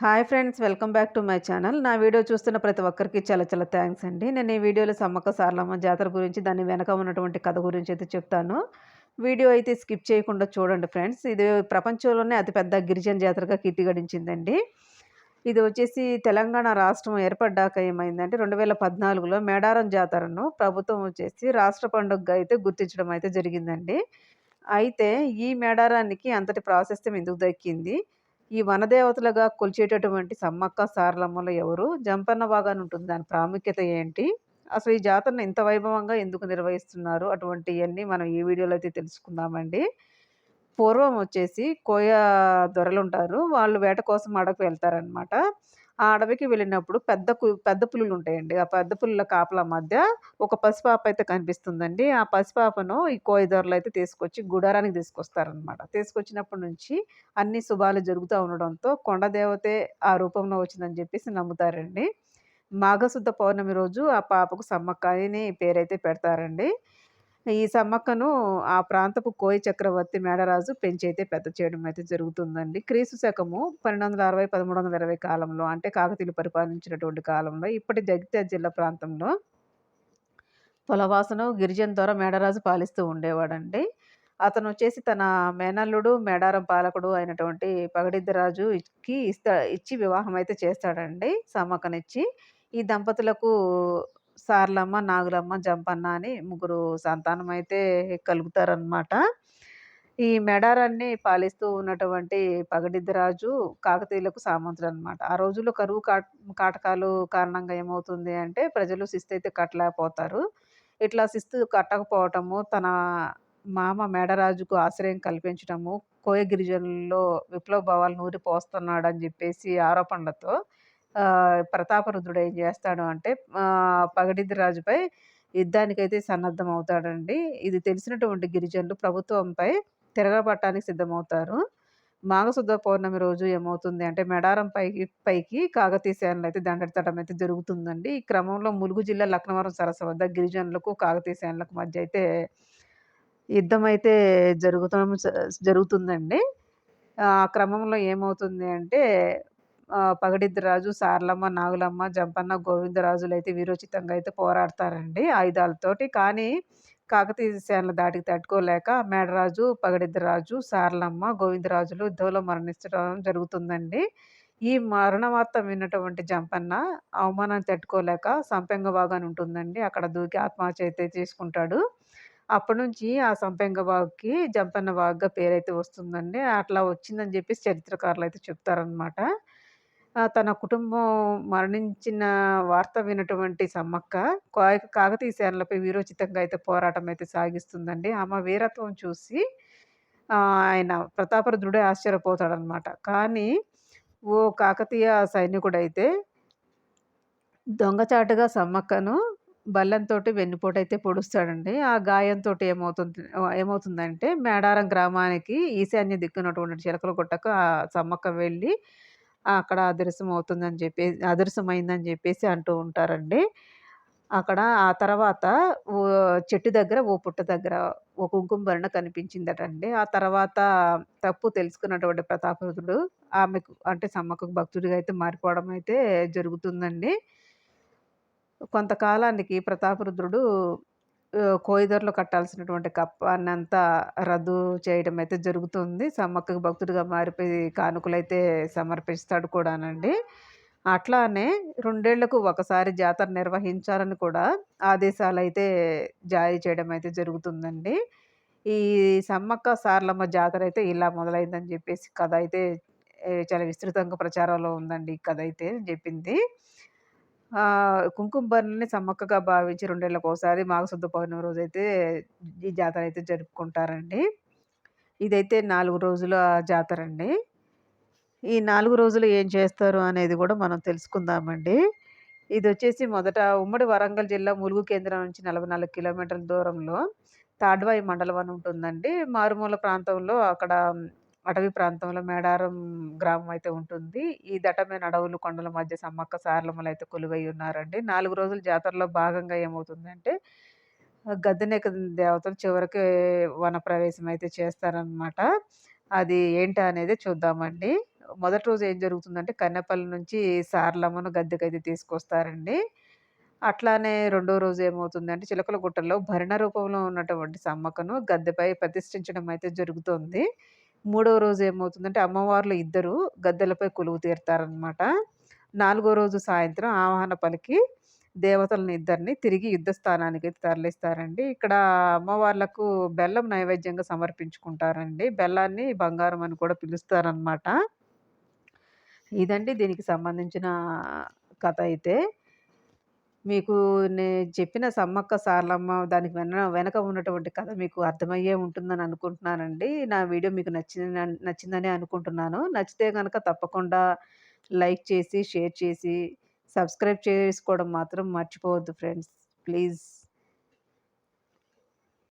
Hi friends, welcome back to my channel. నా video చూస్తున్న ప్రతి ఒక్కరికి చాలా చాలా థ్యాంక్స్ అండి. నేను ఈ వీడియోలో సమ్మక్క సారలమ్మ జాతర గురించి, దాని వెనక ఉన్నటువంటి కథ గురించి అయితే చెప్తాను. వీడియో అయితే స్కిప్ చేయకుండా చూడండి ఫ్రెండ్స్. ఇది ప్రపంచంలోనే అతిపెద్ద గిరిజన జాతరగా కీర్తి గడించిందండి. ఇది వచ్చేసి తెలంగాణ రాష్ట్రం ఏర్పడ్డాక ఏమైందంటే 2014లో మేడారం జాతరను ప్రభుత్వం వచ్చేసి రాష్ట్ర పండుగగా అయితే గుర్తించడం అయితే జరిగిందండి. అయితే ఈ మేడారానికి అంతటి ప్రాశస్త్యం ఎందుకు దక్కింది? ఈ వనదేవతలుగా కొలిచేటటువంటి సమ్మక్క సారలమ్మలు ఎవరు? జంపన్న వాగని ఉంటుంది. దాని ప్రాముఖ్యత ఏంటి? అసలు ఈ జాతరను ఇంత వైభవంగా ఎందుకు నిర్వహిస్తున్నారు? అటువంటియన్నీ మనం ఈ వీడియోలో అయితే తెలుసుకుందామండి. పూర్వం వచ్చేసి కోయ దొరలుంటారు. వాళ్ళు వేట కోసం అడవికి వెళ్తారనమాట. ఆ అడవికి వెళ్ళినప్పుడు పెద్ద పులులుంటాయండి. ఆ పెద్ద పులుల కాపలా మధ్య ఒక పసిపాప అయితే కనిపిస్తుందండి. ఆ పసిపాపను ఈ కోయ దొరలైతే తీసుకొచ్చి గుడారానికి తీసుకొస్తారనమాట. తీసుకొచ్చినప్పటి నుంచి అన్ని శుభాలు జరుగుతా ఉండడంతో కొండ దేవతే ఆ రూపంలో వచ్చిందని చెప్పేసి నమ్ముతారండి. మాఘశుద్ధ పౌర్ణమి రోజు ఆ పాపకు సమ్మక్క అని పేరైతే పెడతారండి. ఈ సమ్మక్కను ఆ ప్రాంతపు కోయ చక్రవర్తి మేడరాజు పెంచైతే పెద్ద చేయడం అయితే జరుగుతుందండి. క్రీస్తు శకము 1260, 1320 కాలంలో, అంటే కాకతీయులు పరిపాలించినటువంటి కాలంలో, ఇప్పటి జగిత్యాల జిల్లా ప్రాంతంలో పొలవాసను గిరిజన దొర మేడరాజు పాలిస్తూ ఉండేవాడండి. అతనొచ్చేసి తన మేనల్లుడు, మేడారం పాలకుడు అయినటువంటి పగడిద్దరాజు ఇచ్చి వివాహం అయితే చేస్తాడండి సమ్మక్కనిచ్చి. ఈ దంపతులకు సార్లమ్మ, నాగులమ్మ, జంపన్న అని ముగ్గురు సంతానమైతే కలుగుతారనమాట. ఈ మేడారాన్ని పాలిస్తూ ఉన్నటువంటి పగడిద్దరాజు కాకతీయులకు సామంతుడనమాట. ఆ రోజుల్లో కరువు కాటకాలు కారణంగా ఏమవుతుంది అంటే ప్రజలు శిస్తయితే కట్టలేకపోతారు. ఇట్లా శిస్తు కట్టకపోవటము, తన మామ మేడరాజుకు ఆశ్రయం కల్పించటము, కోయ గిరిజనుల్లో విప్లవ భావాలు నూరిపోస్తున్నాడని జెప్పేసి ఆరోపణలతో ప్రతాపరుద్రుడు ఏం జేస్తాడు అంటే పగడిద్ది రాజుపై యుద్ధానికైతే సన్నద్ధమవుతాడండి. ఇది తెలిసినటువంటి గిరిజనులు ప్రభుత్వంపై తిరగబడటానికి సిద్ధమవుతారు. మాఘశుద్ధ పౌర్ణమి రోజు ఏమవుతుంది అంటే మేడారం పైకి కాకతీయ సేనలైతే దండెత్తడం అయితే జరుగుతుందండి. ఈ క్రమంలో ములుగు జిల్లా లక్నవరం సరస్సు వద్ద గిరిజనులకు, కాకతీయ సేనలకు మధ్య అయితే యుద్ధమైతే జరుగుతుందండి. ఆ క్రమంలో ఏమవుతుంది అంటే పగడిద్ది రాజు, సారలమ్మ, నాగులమ్మ, జంపన్న, గోవిందరాజులైతే వీరోచితంగా అయితే పోరాడతారండి ఆయుధాలతోటి. కానీ కాకతీయ సేనల ధాటికి తట్టుకోలేక మేడరాజు, పగడిద్దరాజు, సారలమ్మ, గోవిందరాజులు యుద్ధంలో మరణించడం జరుగుతుందండి. ఈ మరణ వార్త విన్నటువంటి జంపన్న అవమానాన్ని తట్టుకోలేక సంపెంగ వాగు అని ఉంటుందండి. అక్కడ దూకి ఆత్మహత్య అయితే చేసుకుంటాడు. అప్పటినుంచి ఆ సంపెంగ వాగుకి జంపన్న వాగుగా పేరైతే వస్తుందండి. అట్లా వచ్చిందని జెప్పేసి చరిత్రకారులైతే చెప్తారనమాట. తన కుటుంబం మరణించిన వార్త విన్నటువంటి సమ్మక్క కాకతీయ సేనలపై వీరోచితంగా అయితే పోరాటం అయితే సాగిస్తుందండి. ఆమె వీరత్వం చూసి ఆయన ప్రతాపరుద్రుడే ఆశ్చర్యపోతాడనమాట. కానీ ఓ కాకతీయ సైనికుడైతే దొంగచాటుగా సమ్మక్కను బల్లెంతోటి వెన్నుపోటైతే పొడుస్తాడండి. ఆ గాయంతోటి ఏమవుతుందంటే మేడారం గ్రామానికి ఈశాన్య దిక్కునటువంటి చిలకలగుట్టకు సమ్మక్క వెళ్ళి అక్కడ అదృశ్యమైందని జెప్పేసి అంటూ ఉంటారండి. అక్కడ ఆ తర్వాత ఓ చెట్టు దగ్గర, ఓ పుట్ట దగ్గర ఓ కుంకుమ భరణ కనిపించిందటండి. ఆ తర్వాత తప్పు తెలుసుకున్నటువంటి ప్రతాపరుద్రుడు ఆమెకు, అంటే సమ్మక్కకు భక్తుడిగా అయితే మారిపోవడం అయితే జరుగుతుందండి. కొంతకాలానికి ప్రతాపరుద్రుడు కోయిదర్లో కట్టాల్సినటువంటి కప్పాన్నంతా రద్దు చేయడం అయితే జరుగుతుంది. సమ్మక్కకు భక్తుడిగా మారిపోయి కానుకలైతే సమర్పిస్తాడు కూడానండి. అట్లానే 2 ఏళ్లకు ఒకసారి జాతర నిర్వహించాలని కూడా ఆదేశాలైతే జారీ చేయడం అయితే జరుగుతుందండి. ఈ సమ్మక్క సారలమ్మ జాతరైతే ఇలా మొదలైందని జెప్పేసి కథ అయితే చాలా విస్తృతంగా ప్రచారంలో ఉందండి ఈ కథయితే జెప్పింది. కుంకుమ భరణిని సమ్మక్కగా భావించి 2 ఏళ్లకోసారి మాఘశుద్ధ పౌర్ణమి రోజైతే ఈ జాతరైతే జరుపుకుంటారండి. ఇదైతే 4 రోజుల జాతరండి. ఈ 4 రోజులు ఏం చేస్తారు అనేది గూడా మనం తెలుసుకుందామండి. ఇదొచ్చేసి మొదట ఉమ్మడి వరంగల్ జిల్లా ములుగు కేంద్రం నుంచి 44 కిలోమీటర్ల దూరంలో తాడ్వాయి మండలం అని ఉంటుందండి. మారుమూల ప్రాంతంలో అక్కడ అటవీ ప్రాంతంలో మేడారం గ్రామం అయితే ఉంటుంది. ఈ దట్టమైన అడవులు, కొండల మధ్య సమ్మక్క సారలమ్మలైతే కొలువై ఉన్నారండి. 4 రోజుల జాతరలో భాగంగా ఏమవుతుందంటే గద్దెనెక్క దేవతలు చివరికి వనప్రవేశం అయితే చేస్తారనమాట. అది ఏంటా అనేది చూద్దామండి. మొదటి రోజు ఏం జరుగుతుందంటే కన్నెపల్లి నుంచి సారలమ్మను గద్దెకైతే తీసుకొస్తారండి. అట్లానే రెండో రోజు ఏమవుతుందంటే చిలకల గుట్టలో భరణ రూపంలో ఉన్నటువంటి సమ్మక్కను గద్దెపై ప్రతిష్ఠించడం అయితే జరుగుతుంది. మూడో రోజు ఏమవుతుందంటే అమ్మవార్లు ఇద్దరు గద్దెలపై కొలువు తీరుతారనమాట. నాలుగో రోజు సాయంత్రం ఆవాహన పలికి దేవతలని ఇద్దరిని తిరిగి యుద్ధ స్థానానికైతే తరలిస్తారండి. ఇక్కడ అమ్మవార్లకు బెల్లం నైవేద్యంగా సమర్పించుకుంటారండి. బెల్లాన్ని బంగారం అని కూడా పిలుస్తారనమాట. ఇదండి దీనికి సంబంధించిన కథ అయితే. మీకు చెప్పిన సమ్మక్క సారలమ్మ దానికి వెనక ఉన్నటువంటి కథ మీకు అర్థమయ్యే ఉంటుందని అనుకుంటున్నానండి. నా వీడియో మీకు నచ్చిందనే అనుకుంటున్నాను. నచ్చితే గనక తప్పకుండా లైక్ చేసి, షేర్ చేసి, సబ్స్క్రైబ్ చేసుకోవడం మాత్రం మర్చిపోవద్దు ఫ్రెండ్స్. ప్లీజ్.